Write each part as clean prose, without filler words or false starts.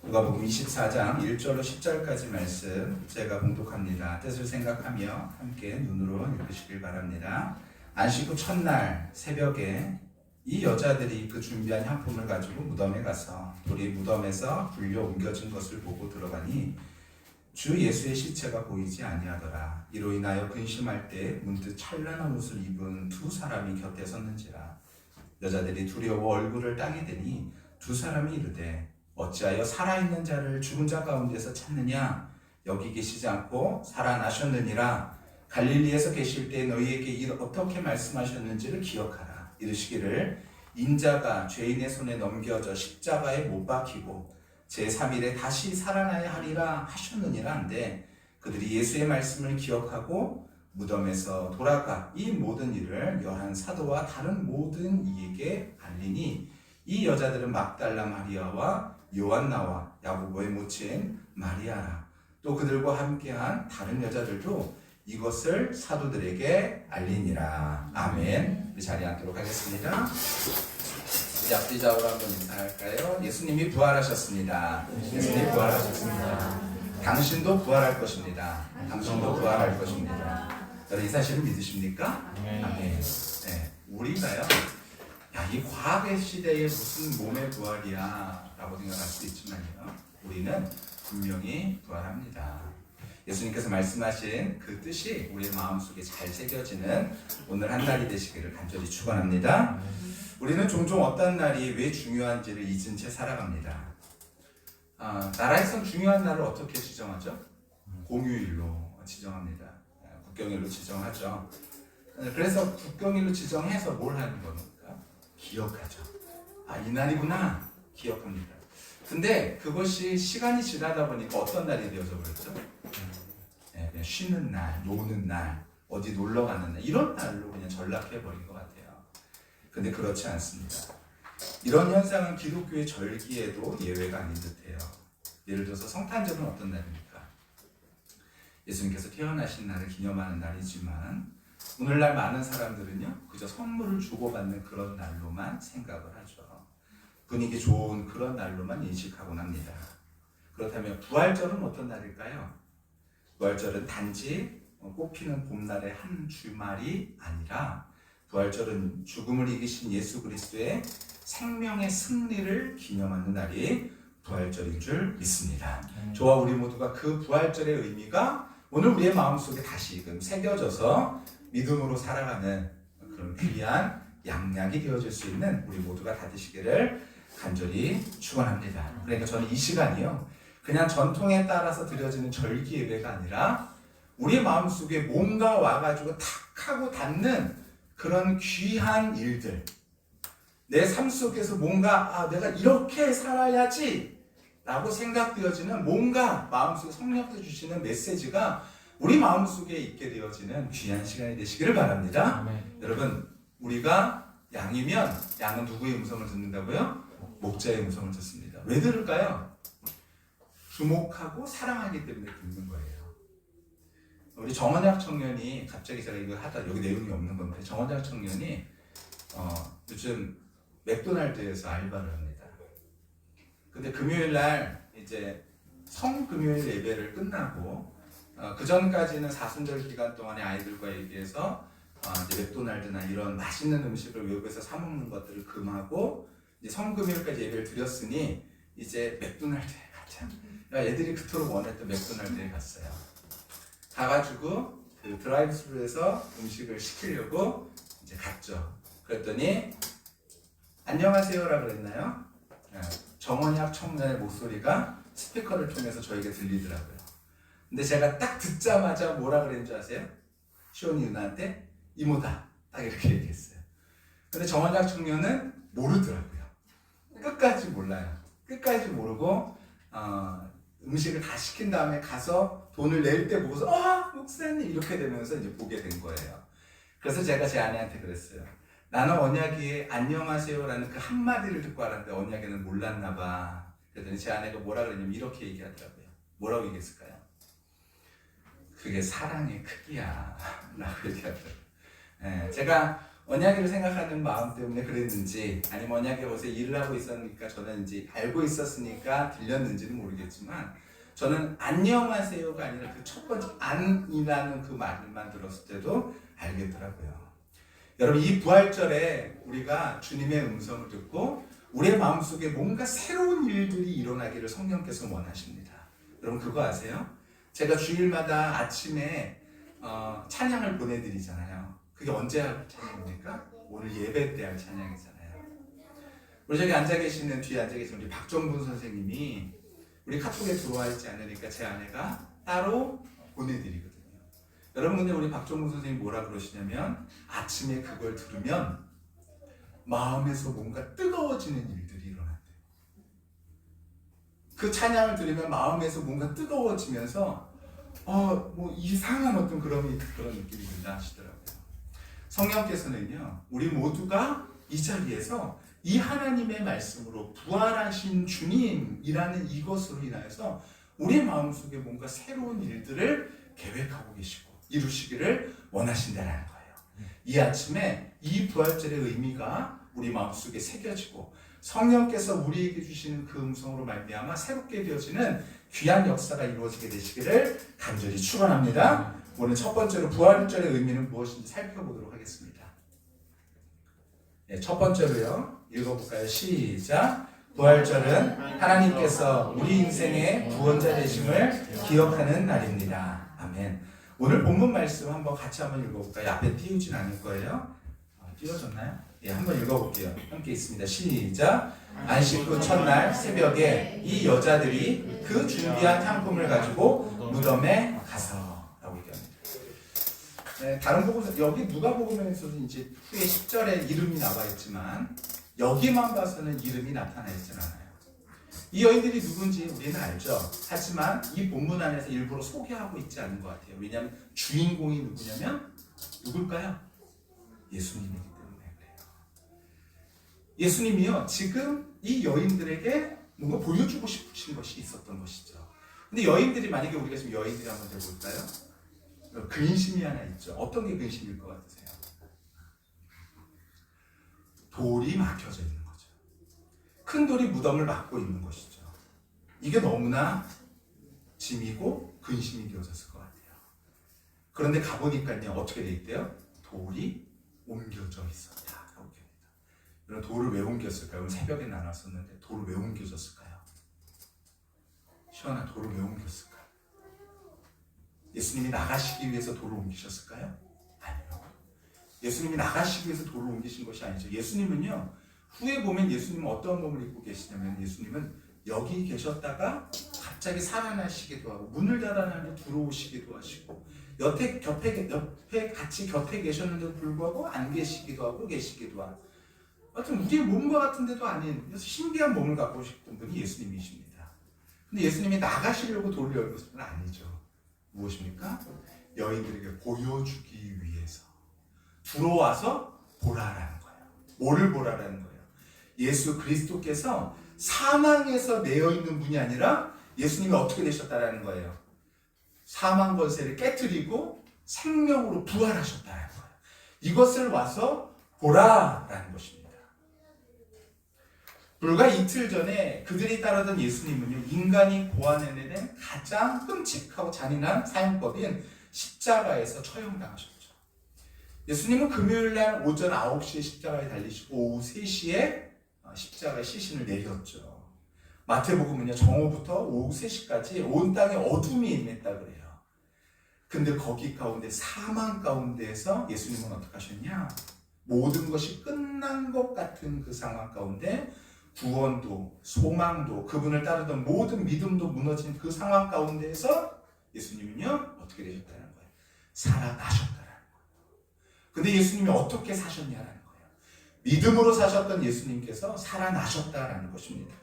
누가복음 24장 1절로 10절까지 말씀 제가 봉독합니다. 뜻을 생각하며 함께 눈으로 읽으시길 바랍니다. 안식 후 첫날 새벽에 이 여자들이 그 준비한 향품을 가지고 무덤에 가서 돌이 무덤에서 굴려 옮겨진 것을 보고 들어가니 주 예수의 시체가 보이지 아니하더라. 이로 인하여 근심할 때 문득 찬란한 옷을 입은 두 사람이 곁에 섰는지라. 여자들이 두려워 얼굴을 땅에 대니 두 사람이 이르되 어찌하여 살아있는 자를 죽은 자 가운데서 찾느냐? 여기 계시지 않고 살아나셨느니라. 갈릴리에서 계실 때 너희에게 어떻게 말씀하셨는지를 기억하라. 이르시기를 인자가 죄인의 손에 넘겨져 십자가에 못 박히고 제3일에 다시 살아나야 하리라 하셨느니라 한데 그들이 예수의 말씀을 기억하고 무덤에서 돌아가 이 모든 일을 열한 사도와 다른 모든 이에게 알리니 이 여자들은 막달라 마리아와 요한나와 야고보의 모친 마리아라. 또 그들과 함께한 다른 여자들도 이것을 사도들에게 알리니라. 아멘. 우리 자리에 앉도록 하겠습니다. 우리 앞뒤 좌우로 한번 인사할까요? 예수님이 부활하셨습니다. 예수님이 부활하셨습니다. 당신도 부활할 것입니다. 당신도 부활할 것입니다. 여러분 이 사실을 믿으십니까? 아멘. 네, 우리가요. 야, 이 과학의 시대에 무슨 몸의 부활이야 라고 생각할 수 있지만요, 우리는 분명히 부활합니다. 예수님께서 말씀하신 그 뜻이 우리의 마음속에 잘 새겨지는 오늘 한 날이 되시기를 간절히 축원합니다. 우리는 종종 어떤 날이 왜 중요한지를 잊은 채 살아갑니다. 나라에선 중요한 날을 어떻게 지정하죠? 공휴일로 지정합니다. 국경일로 지정하죠. 그래서 국경일로 지정해서 뭘 하는 겁니까? 기억하죠. 이 날이구나 기억합니다. 근데 그것이 시간이 지나다 보니까 어떤 날이 되어져 버렸죠? 그냥 쉬는 날, 노는 날, 어디 놀러 가는 날 이런 날로 그냥 전락해 버린 것 같아요. 근데 그렇지 않습니다. 이런 현상은 기독교의 절기에도 예외가 아닌 듯해요. 예를 들어서 성탄절은 어떤 날입니까? 예수님께서 태어나신 날을 기념하는 날이지만 오늘날 많은 사람들은요 그저 선물을 주고받는 그런 날로만 생각을 하죠. 분위기 좋은 그런 날로만 인식하곤 합니다. 그렇다면 부활절은 어떤 날일까요? 부활절은 단지 꽃피는 봄날의 한 주말이 아니라 부활절은 죽음을 이기신 예수 그리스도의 생명의 승리를 기념하는 날이 부활절인 줄 믿습니다. 저와 우리 모두가 그 부활절의 의미가 오늘 우리의 마음속에 다시금 새겨져서 믿음으로 살아가는 그런 귀한 양약이 되어질 수 있는 우리 모두가 다 되시기를 간절히 축원합니다. 그러니까 저는 이 시간이요 그냥 전통에 따라서 드려지는 절기 예배가 아니라 우리 마음속에 뭔가 와가지고 탁 하고 닿는 그런 귀한 일들, 내 삶 속에서 뭔가 내가 이렇게 살아야지 라고 생각되어지는 뭔가 마음속에 성령께서 주시는 메시지가 우리 마음속에 있게 되어지는 귀한 시간이 되시기를 바랍니다. 아멘. 여러분 우리가 양이면 양은 누구의 음성을 듣는다고요? 목자의 음성을 듣습니다. 왜 들을까요? 주목하고 사랑하기 때문에 듣는 거예요. 우리 정원학 청년이 갑자기 제가 이거 하다 여기 내용이 없는 건데 정원학 청년이 요즘 맥도날드에서 알바를 합니다. 근데 금요일 날 이제 성금요일 예배를 끝나고 그 전까지는 사순절 기간 동안에 아이들과 얘기해서 이제 맥도날드나 이런 맛있는 음식을 외국에서 사 먹는 것들을 금하고 이제 성금요일까지 예배를 드렸으니 이제 맥도날드에 가자. 애들이 그토록 원했던 맥도날드에 갔어요. 가가지고 그 드라이브스루에서 음식을 시키려고 이제 갔죠. 그랬더니 안녕하세요라 그랬나요? 정원학 청년의 목소리가 스피커를 통해서 저에게 들리더라고요. 근데 제가 딱 듣자마자 뭐라 그랬는지 아세요? 시온이 누나한테 이모다 딱 이렇게 얘기했어요. 근데 정원학 청년은 모르더라고요. 끝까지 몰라요. 끝까지 모르고 음식을 다 시킨 다음에 가서 돈을 낼 때 보고서 목사님 이렇게 되면서 이제 보게 된 거예요. 그래서 제가 제 아내한테 그랬어요. 나는 언약이에 안녕하세요라는 그 한마디를 듣고 알았는데 언약이는 몰랐나 봐. 그랬더니 제 아내가 뭐라 그랬냐면 이렇게 얘기하더라고요. 뭐라고 얘기했을까요? 그게 사랑의 크기야 라고 얘기하더라고요. 제가 언약을 생각하는 마음 때문에 그랬는지, 아니면 언약에 거기서 일을 하고 있었으니까 저는 이제 알고 있었으니까 들렸는지는 모르겠지만, 저는 안녕하세요가 아니라 그 첫 번째 안이라는 그 말만 들었을 때도 알겠더라고요. 여러분, 이 부활절에 우리가 주님의 음성을 듣고 우리의 마음속에 뭔가 새로운 일들이 일어나기를 성령께서 원하십니다. 여러분, 그거 아세요? 제가 주일마다 아침에 찬양을 보내드리잖아요. 그게 언제 할 찬양입니까? 오늘 예배 때 할 찬양이잖아요. 우리 저기 앉아 계시는, 뒤에 앉아 계시는 우리 박정분 선생님이 우리 카톡에 들어와 있지 않으니까 제 아내가 따로 보내드리거든요. 여러분, 근데 우리 박정분 선생님이 뭐라 그러시냐면, 아침에 그걸 들으면 마음에서 뭔가 뜨거워지는 일들이 일어난대요. 그 찬양을 들으면 마음에서 뭔가 뜨거워지면서 뭐 이상한 어떤 그런 느낌이 든다 하시더라고요. 성령께서는요, 우리 모두가 이 자리에서 이 하나님의 말씀으로 부활하신 주님이라는 이것으로 인하여서 우리 마음속에 뭔가 새로운 일들을 계획하고 계시고 이루시기를 원하신다는 거예요. 이 아침에 이 부활절의 의미가 우리 마음속에 새겨지고 성령께서 우리에게 주시는 그 음성으로 말미암아 새롭게 되어지는 귀한 역사가 이루어지게 되시기를 간절히 축원합니다. 오늘 첫 번째로 부활절의 의미는 무엇인지 살펴보도록 하겠습니다. 네, 첫 번째로요, 읽어볼까요? 시작. 부활절은 하나님께서 우리 인생의 구원자 되심을 기억하는 날입니다. 아멘. 오늘 본문 말씀 한번 같이 한번 읽어볼까요? 앞에 띄우진 않을 거예요. 띄워졌나요? 예, 한번 읽어볼게요. 함께 있습니다. 시작. 안식 후 첫날 새벽에 이 여자들이 그 준비한 향품을 가지고 무덤에 가서, 라고 얘기합니다. 네, 다른 복음, 여기 누가복음에서는 이제 후에 10절에 이름이 나와 있지만 여기만 봐서는 이름이 나타나 있진 않아요. 이 여인들이 누군지 우리는 알죠. 하지만 이 본문 안에서 일부러 소개하고 있지 않은 것 같아요. 왜냐하면 주인공이 누구냐면 누굴까요? 예수님이기 때문에 그래요. 예수님이요, 지금 이 여인들에게 뭔가 보여주고 싶으신 것이 있었던 것이죠. 근데 여인들이, 만약에 우리가 지금 여인들이 한번 해볼까요? 근심이 하나 있죠. 어떤 게 근심일 것 같으세요? 돌이 막혀져 있는 거죠. 큰 돌이 무덤을 막고 있는 것이죠. 이게 너무나 짐이고 근심이 되어졌을 것 같아요. 그런데 가보니까요, 어떻게 돼 있대요? 돌이 옮겨져 있었다. 이런 돌을 왜 옮겼을까요? 오늘 새벽에 나눴었는데 돌을 왜 옮겨졌을까요? 시원아, 돌을 왜 옮겼을까요? 예수님이 나가시기 위해서 돌을 옮기셨을까요? 아니요. 예수님이 나가시기 위해서 돌을 옮기신 것이 아니죠. 예수님은요, 후에 보면 예수님은 어떤 몸을 입고 계시냐면, 예수님은 여기 계셨다가 갑자기 살아나시기도 하고 문을 닫아놔도 들어오시기도 하시고 옆에 같이 곁에 계셨는데도 불구하고 안 계시기도 하고 계시기도 하고, 하여튼 우리의 몸과 같은 데도 아닌 그래서 신비한 몸을 갖고 싶은 분이 예수님이십니다. 근데 예수님이 나가시려고 돌을 열고 있는 건 아니죠. 무엇입니까? 여인들에게 보여주기 위해서 들어와서 보라라는 거예요. 뭐를 보라라는 거예요? 예수 그리스도께서 사망에서 내어 있는 분이 아니라 예수님이 어떻게 되셨다라는 거예요. 사망 권세를 깨트리고 생명으로 부활하셨다는 거예요. 이것을 와서 보라라는 것입니다. 불과 이틀 전에 그들이 따르던 예수님은요, 인간이 고안해낸 가장 끔찍하고 잔인한 사형법인 십자가에서 처형당하셨죠. 예수님은 금요일날 오전 9시에 십자가에 달리시고 오후 3시에 십자가의 시신을 내렸죠. 마태복음은요, 정오부터 오후 3시까지 온 땅에 어둠이 임했다 그래요. 근데 거기 가운데, 사망 가운데에서 예수님은 어떻게 하셨냐? 모든 것이 끝난 것 같은 그 상황 가운데 구원도 소망도 그분을 따르던 모든 믿음도 무너진 그 상황 가운데에서 예수님은요, 어떻게 되셨다는 거예요? 살아나셨다는 거예요. 근데 예수님이 어떻게 사셨냐라는 거예요. 믿음으로 사셨던 예수님께서 살아나셨다라는 것입니다.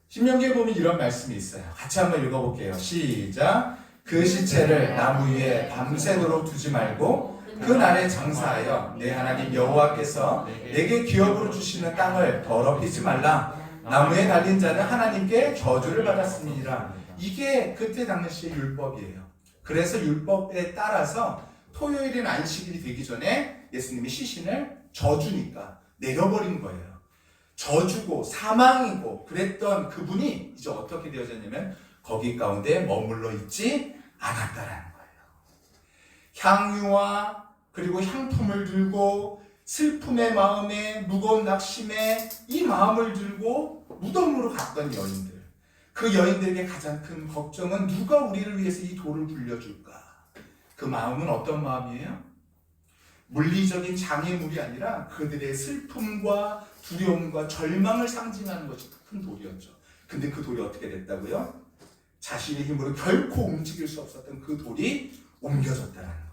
신명기에 보면 이런 말씀이 있어요. 같이 한번 읽어볼게요. 시작. 그 시체를 나무 위에 밤새도록 두지 말고 그 날에 장사하여 내 하나님 여호와께서 내게 기업으로 주시는 땅을 더럽히지 말라. 나무에 달린 자는 하나님께 저주를 받았습니다. 이게 그때 당시의 율법이에요. 그래서 율법에 따라서 토요일인 안식일이 되기 전에 예수님이 시신을 저주니까 내려버린 거예요. 저주고 사망이고 그랬던 그분이 이제 어떻게 되어졌냐면 거기 가운데 머물러 있지 않았다라는 거예요. 향유와 그리고 향품을 들고 슬픔의 마음에 무거운 낙심에 이 마음을 들고 무덤으로 갔던 여인들. 그 여인들에게 가장 큰 걱정은 누가 우리를 위해서 이 돌을 굴려줄까? 그 마음은 어떤 마음이에요? 물리적인 장애물이 아니라 그들의 슬픔과 두려움과 절망을 상징하는 것이 큰 돌이었죠. 근데 그 돌이 어떻게 됐다고요? 자신의 힘으로 결코 움직일 수 없었던 그 돌이 옮겨졌다는 거예요.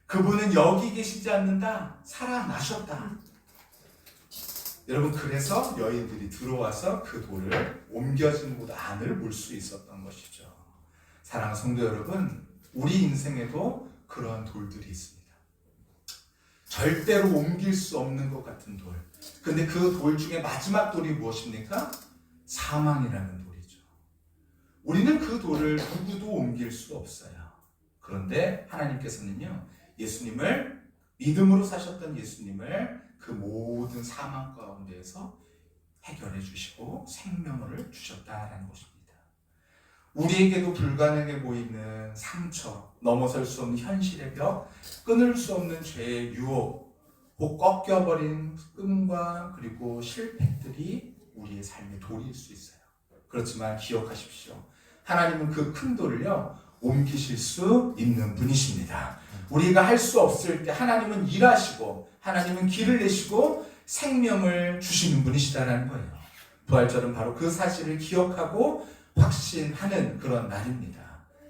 그분은 여기 계시지 않는다. 살아나셨다. 여러분, 그래서 여인들이 들어와서 그 돌을 옮겨진 곳 안을 볼 수 있었던 것이죠. 사랑하는 성도 여러분, 우리 인생에도 그러한 돌들이 있습니다. 절대로 옮길 수 없는 것 같은 돌. 근데 그 돌 중에 마지막 돌이 무엇입니까? 사망이라는 돌이죠. 우리는 그 돌을 누구도 옮길 수 없어요. 그런데 하나님께서는요, 예수님을 믿음으로 사셨던 예수님을 그 모든 사망 가운데에서 해결해 주시고 생명을 주셨다라는 것입니다. 우리에게도 불가능해 보이는 상처, 넘어설 수 없는 현실의 벽, 끊을 수 없는 죄의 유혹, 혹 꺾여버린 끔과 그리고 실패들이 우리의 삶의 돌일 수 있어요. 그렇지만 기억하십시오. 하나님은 그 큰 돌을요, 옮기실 수 있는 분이십니다. 우리가 할 수 없을 때 하나님은 일하시고 하나님은 길을 내시고 생명을 주시는 분이시다라는 거예요. 부활절은 바로 그 사실을 기억하고 확신하는 그런 날입니다.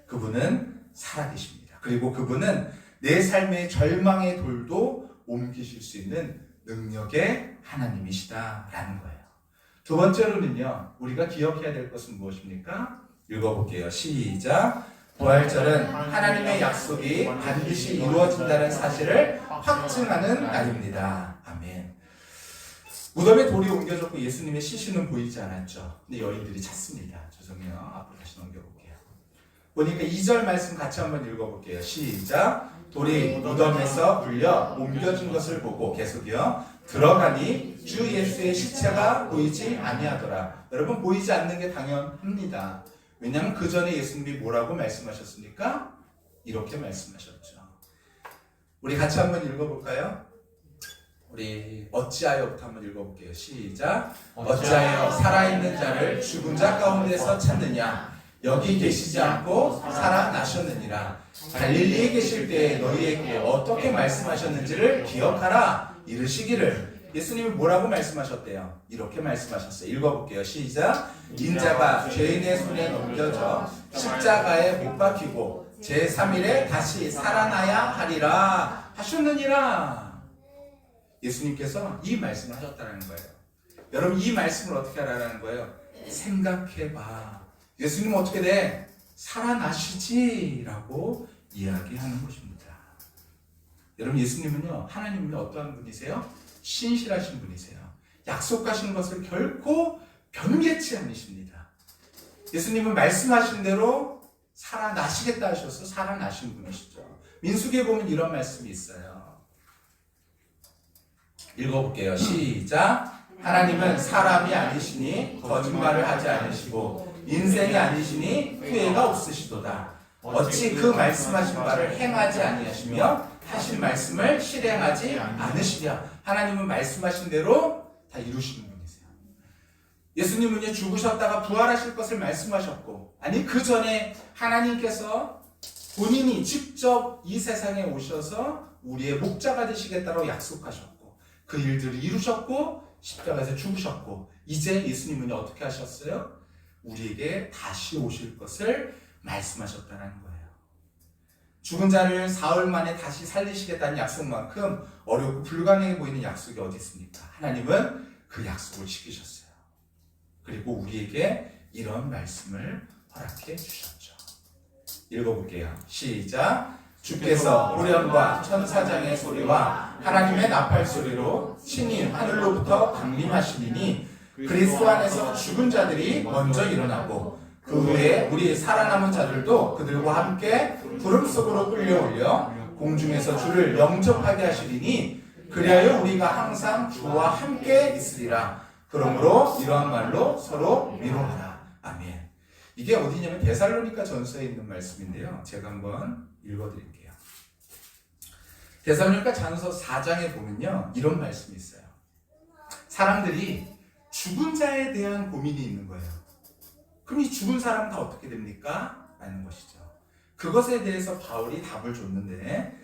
그분은 살아계십니다. 그리고 그분은 내 삶의 절망의 돌도 옮기실 수 있는 능력의 하나님이시다라는 거예요. 두 번째로는요, 우리가 기억해야 될 것은 무엇입니까? 읽어볼게요. 시작. 부활절은 하나님의 약속이 반드시 이루어진다는 사실을 확증하는 날입니다. 아멘. 무덤에 돌이 옮겨졌고 예수님의 시신은 보이지 않았죠. 근데 여인들이 찾습니다. 죄송해요. 앞으로 다시 넘겨볼게요. 보니까 2절 말씀 같이 한번 읽어볼게요. 시작. 돌이 무덤에서 불려 옮겨진 것을 보고 계속이요. 들어가니 주 예수의 시체가 보이지 아니하더라. 여러분, 보이지 않는 게 당연합니다. 왜냐하면 그 전에 예수님이 뭐라고 말씀하셨습니까? 이렇게 말씀하셨죠. 우리 같이 한번 읽어볼까요? 우리 어찌하여부터 한번 읽어볼게요. 시작. 어찌하여 살아있는 자를 죽은 자 가운데서 찾느냐? 여기 계시지 않고 살아나셨느니라. 갈릴리에 계실 때 너희에게 어떻게 말씀하셨는지를 기억하라. 이르시기를. 예수님이 뭐라고 말씀하셨대요? 이렇게 말씀하셨어요. 읽어볼게요. 시작. 인자가 죄인의 손에 넘겨져 십자가에 못 박히고 제3일에 다시 살아나야 하리라 하셨느니라. 예수님께서 이 말씀을 하셨다는 거예요. 여러분, 이 말씀을 어떻게 하라는 거예요? 생각해봐. 예수님은 어떻게 돼? 살아나시지? 라고 이야기하는 것입니다. 여러분, 예수님은요, 하나님은 어떠한 분이세요? 신실하신 분이세요. 약속하신 것을 결코 변개치 않으십니다. 예수님은 말씀하신 대로 살아나시겠다 하셔서 살아나신 분이시죠. 민수기에 보면 이런 말씀이 있어요. 읽어볼게요. 시작. 하나님은 사람이 아니시니 거짓말을 하지 않으시고 인생이 아니시니 후회가 없으시도다. 어찌 그 말씀하신 바를 행하지 아니하시며 하신 말씀을 실행하지 않으시랴. 하나님은 말씀하신 대로 다 이루시는 분이세요. 예수님은 죽으셨다가 부활하실 것을 말씀하셨고, 아니 그 전에 하나님께서 본인이 직접 이 세상에 오셔서 우리의 목자가 되시겠다고 약속하셨고, 그 일들을 이루셨고 십자가에서 죽으셨고, 이제 예수님은 어떻게 하셨어요? 우리에게 다시 오실 것을 말씀하셨다는 거예요. 죽은 자를 사흘 만에 다시 살리시겠다는 약속만큼 어렵고 불가능해 보이는 약속이 어디 있습니까? 하나님은 그 약속을 지키셨어요. 그리고 우리에게 이런 말씀을 허락해 주셨죠. 읽어볼게요. 시작. 주께서 호련과 천사장의 소리와 하나님의 나팔 소리로 친히 하늘로부터 강림하시리니 그리스도 안에서 죽은 자들이 먼저 일어나고 그 후에 우리 살아남은 자들도 그들과 함께 구름 속으로 끌려올려 공중에서 주를 영접하게 하시리니 그리하여 우리가 항상 주와 함께 있으리라. 그러므로 이러한 말로 서로 위로하라. 아멘. 이게 어디냐면 데살로니가 전서에 있는 말씀인데요. 제가 한번 읽어드릴게요. 데살로니가 전서 4장에 보면요, 이런 말씀이 있어요. 사람들이 죽은 자에 대한 고민이 있는 거예요. 그럼 이 죽은 사람은 다 어떻게 됩니까? 라는 것이죠. 그것에 대해서 바울이 답을 줬는데,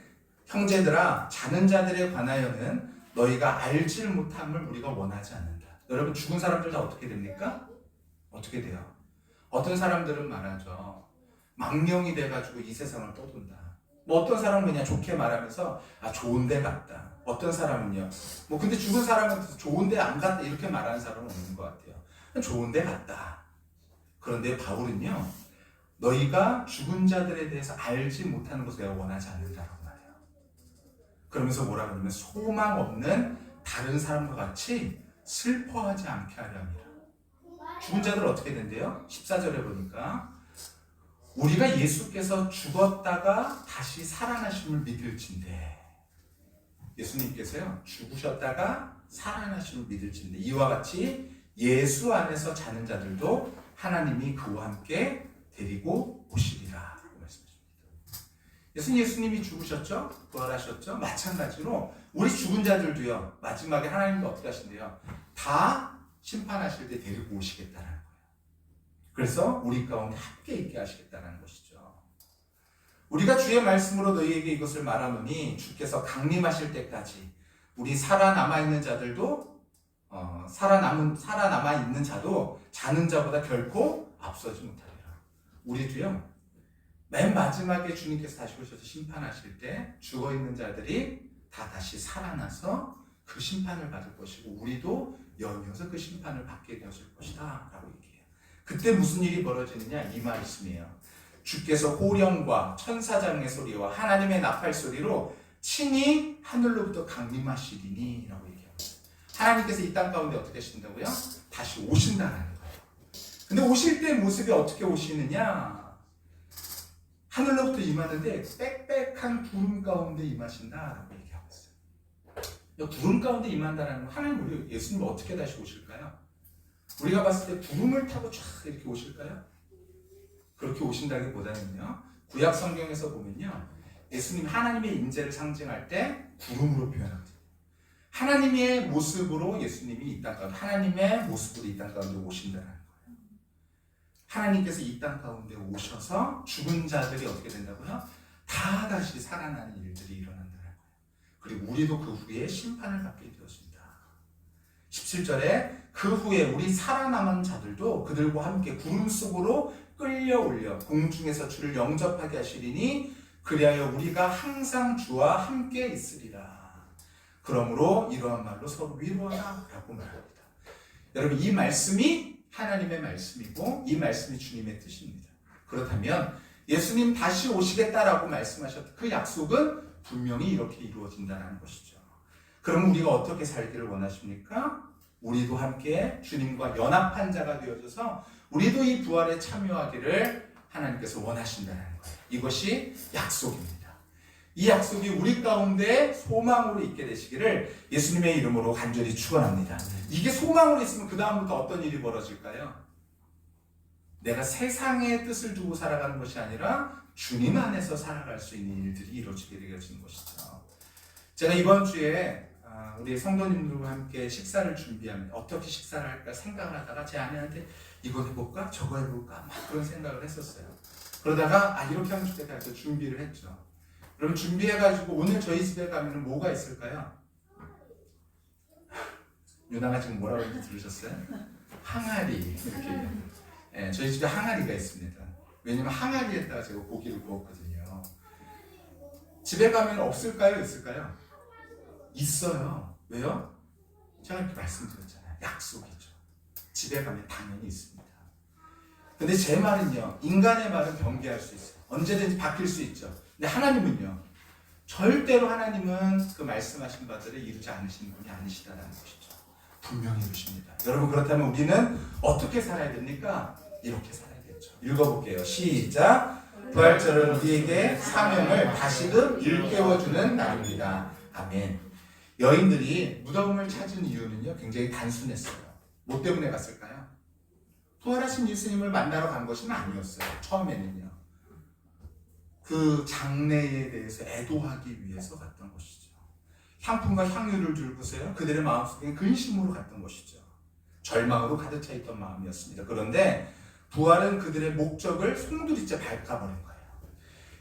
형제들아, 자는 자들에 관하여는 너희가 알지 못함을 우리가 원하지 않는다. 여러분, 죽은 사람들 다 어떻게 됩니까? 어떻게 돼요? 어떤 사람들은 말하죠. 망령이 돼가지고 이 세상을 떠돈다. 뭐 어떤 사람은 그냥 좋게 말하면서 좋은 데 갔다. 어떤 사람은요, 근데 죽은 사람은 좋은 데 안 갔다 이렇게 말하는 사람은 없는 것 같아요. 좋은 데 갔다. 그런데 바울은요, 너희가 죽은 자들에 대해서 알지 못하는 것을 내가 원하지 않는다라고 말해요. 그러면서 뭐라 그러면 소망 없는 다른 사람과 같이 슬퍼하지 않게 하려 함이라. 죽은 자들 어떻게 된대요? 14절에 보니까 우리가 예수께서 죽었다가 다시 살아나심을 믿을진대. 예수님께서요, 죽으셨다가 살아나심을 믿을진대. 이와 같이 예수 안에서 자는 자들도 하나님이 그와 함께 데리고 오시리라 라고 말씀하십니다. 예수님이 죽으셨죠? 부활하셨죠? 마찬가지로 우리 죽은 자들도요, 마지막에 하나님도 어떻게 하신대요? 다 심판하실 때 데리고 오시겠다는 거예요. 그래서 우리 가운데 함께 있게 하시겠다는 것이죠. 우리가 주의 말씀으로 너희에게 이것을 말하노니 주께서 강림하실 때까지 우리 살아남아 있는 자들도 살아남아 있는 자도 자는 자보다 결코 앞서지 못하리라. 우리도요, 맨 마지막에 주님께서 다시 오셔서 심판하실 때 죽어 있는 자들이 다 다시 살아나서 그 심판을 받을 것이고 우리도 연이어서 그 심판을 받게 되었을 것이다 라고 얘기해요. 그때 무슨 일이 벌어지느냐, 이 말씀이에요. 주께서 호령과 천사장의 소리와 하나님의 나팔 소리로 친히 하늘로부터 강림하시리니 라고 얘기합니다. 하나님께서 이 땅 가운데 어떻게 하신다고요? 다시 오신다는 거예요. 근데 오실 때 모습이 어떻게 오시느냐, 하늘로부터 임하는데 빽빽한 구름 가운데 임하신다라고 얘기하고 있어요. 구름 가운데 임한다는 건 하나님, 우리 예수님 어떻게 다시 오실까요? 우리가 봤을 때 구름을 타고 쫙 이렇게 오실까요? 그렇게 오신다기보다는요, 구약 성경에서 보면요, 예수님 하나님의 임재를 상징할 때 구름으로 표현합니다. 하나님의 모습으로 예수님이 이 땅 가운데, 하나님의 모습으로 이 땅 가운데 오신다는 거예요. 하나님께서 이 땅 가운데 오셔서 죽은 자들이 어떻게 된다고요? 다 다시 살아나는 일들이 일어난다는 거예요. 그리고 우리도 그 후에 심판을 받게 되었습니다. 17절에 그 후에 우리 살아남은 자들도 그들과 함께 구름 속으로 끌려올려 공중에서 주를 영접하게 하시리니 그리하여 우리가 항상 주와 함께 있으리라. 그러므로 이러한 말로 서로 위로하라 라고 말합니다. 여러분, 이 말씀이 하나님의 말씀이고 이 말씀이 주님의 뜻입니다. 그렇다면 예수님 다시 오시겠다라고 말씀하셨던 그 약속은 분명히 이렇게 이루어진다는 것이죠. 그럼 우리가 어떻게 살기를 원하십니까? 우리도 함께 주님과 연합한 자가 되어져서 우리도 이 부활에 참여하기를 하나님께서 원하신다는 거예요. 이것이 약속입니다. 이 약속이 우리 가운데 소망으로 있게 되시기를 예수님의 이름으로 간절히 축원합니다. 이게 소망으로 있으면 그 다음부터 어떤 일이 벌어질까요? 내가 세상의 뜻을 두고 살아가는 것이 아니라 주님 안에서 살아갈 수 있는 일들이 이루어지게 되어지는 것이죠. 제가 이번 주에 우리 성도님들과 함께 식사를 준비합니다. 어떻게 식사를 할까 생각을 하다가 제 아내한테 이거 해볼까 저거 해볼까 막 그런 생각을 했었어요. 그러다가 이렇게 하면 좋겠다 해서 준비를 했죠. 그럼 준비해가지고 오늘 저희 집에 가면 뭐가 있을까요? 유나가 지금 뭐라고 했는지 들으셨어요? 항아리 이렇게. 네, 저희 집에 항아리가 있습니다. 왜냐면 항아리에다가 제가 고기를 구웠거든요. 집에 가면 없을까요? 있을까요? 있어요. 왜요? 제가 이렇게 말씀드렸잖아요. 약속이죠. 집에 가면 당연히 있습니다. 근데 제 말은요, 인간의 말은 변개할 수 있어요. 언제든지 바뀔 수 있죠. 근데 하나님은요, 절대로 하나님은 그 말씀하신 바들을 이루지 않으시는 분이 아니시다는 것이죠. 분명히 이루십니다. 여러분, 그렇다면 우리는 어떻게 살아야 됩니까? 이렇게 살아야겠죠. 읽어볼게요. 시작. 부활절은 우리에게 사명을 다시금 일깨워주는 날입니다. 아멘. 여인들이 무덤을 찾은 이유는요, 굉장히 단순했어요. 뭐 때문에 갔을까요? 부활하신 예수님을 만나러 간 것은 아니었어요. 처음에는요. 그 장래에 대해서 애도하기 위해서 갔던 것이죠. 향품과 향유를 들고서요, 그들의 마음속에 근심으로 갔던 것이죠. 절망으로 가득 차 있던 마음이었습니다. 그런데 부활은 그들의 목적을 송두리째 밟아버린 거예요.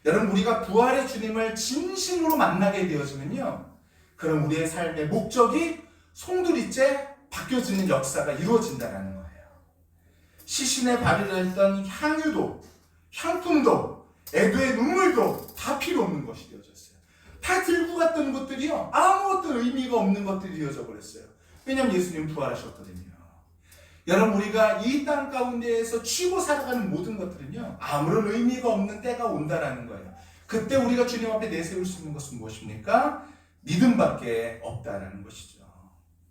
여러분, 우리가 부활의 주님을 진심으로 만나게 되어지면요, 그럼 우리의 삶의 목적이 송두리째 바뀌어지는 역사가 이루어진다는 거예요. 시신에 바르려 했던 향유도, 향품도, 애도의 눈물도 다 필요 없는 것이 되어졌어요. 다 들고 갔던 것들이요, 아무것도 의미가 없는 것들이 되어져 버렸어요. 왜냐하면 예수님 부활하셨거든요. 여러분, 우리가 이 땅 가운데에서 취고 살아가는 모든 것들은요, 아무런 의미가 없는 때가 온다라는 거예요. 그때 우리가 주님 앞에 내세울 수 있는 것은 무엇입니까? 믿음밖에 없다라는 것이죠.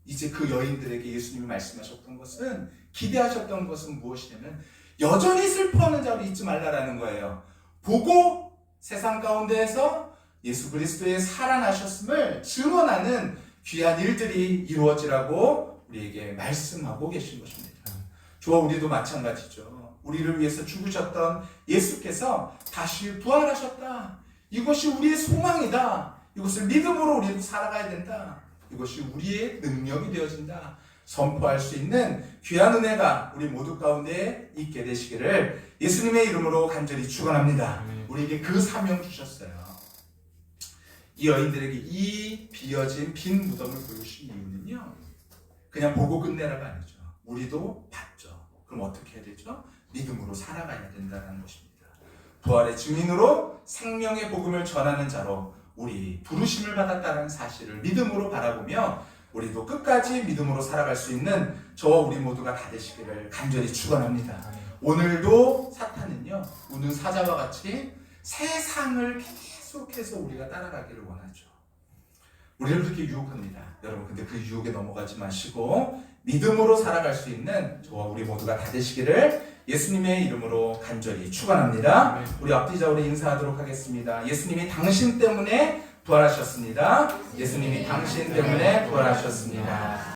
이제 그 여인들에게 예수님이 말씀하셨던 것은, 기대하셨던 것은 무엇이냐면, 여전히 슬퍼하는 자를 잊지 말라라는 거예요. 보고 세상 가운데에서 예수 그리스도의 살아나셨음을 증언하는 귀한 일들이 이루어지라고 우리에게 말씀하고 계신 것입니다. 저와 우리도 마찬가지죠. 우리를 위해서 죽으셨던 예수께서 다시 부활하셨다. 이것이 우리의 소망이다. 이것을 믿음으로 우리도 살아가야 된다. 이것이 우리의 능력이 되어진다. 선포할 수 있는 귀한 은혜가 우리 모두 가운데 있게 되시기를 예수님의 이름으로 간절히 축원합니다. 우리에게 그 사명 주셨어요. 이 여인들에게 이 비어진 빈 무덤을 보여주신 이유는요, 그냥 보고 끝내라가 아니죠. 우리도 봤죠. 그럼 어떻게 해야 되죠? 믿음으로 살아가야 된다는 것입니다. 부활의 증인으로 생명의 복음을 전하는 자로 우리 부르심을 받았다는 사실을 믿음으로 바라보며 우리도 끝까지 믿음으로 살아갈 수 있는 저와 우리 모두가 다 되시기를 간절히 축원합니다. 오늘도 사탄은요, 우는 사자와 같이 세상을 계속해서 우리가 따라가기를 원하죠. 우리를 그렇게 유혹합니다. 여러분, 근데 그 유혹에 넘어가지 마시고 믿음으로 살아갈 수 있는 저와 우리 모두가 다 되시기를 예수님의 이름으로 간절히 축원합니다. 우리 앞뒤적으로 인사하도록 하겠습니다. 예수님이 당신 때문에 부활하셨습니다. 예수님이 당신 때문에 부활하셨습니다.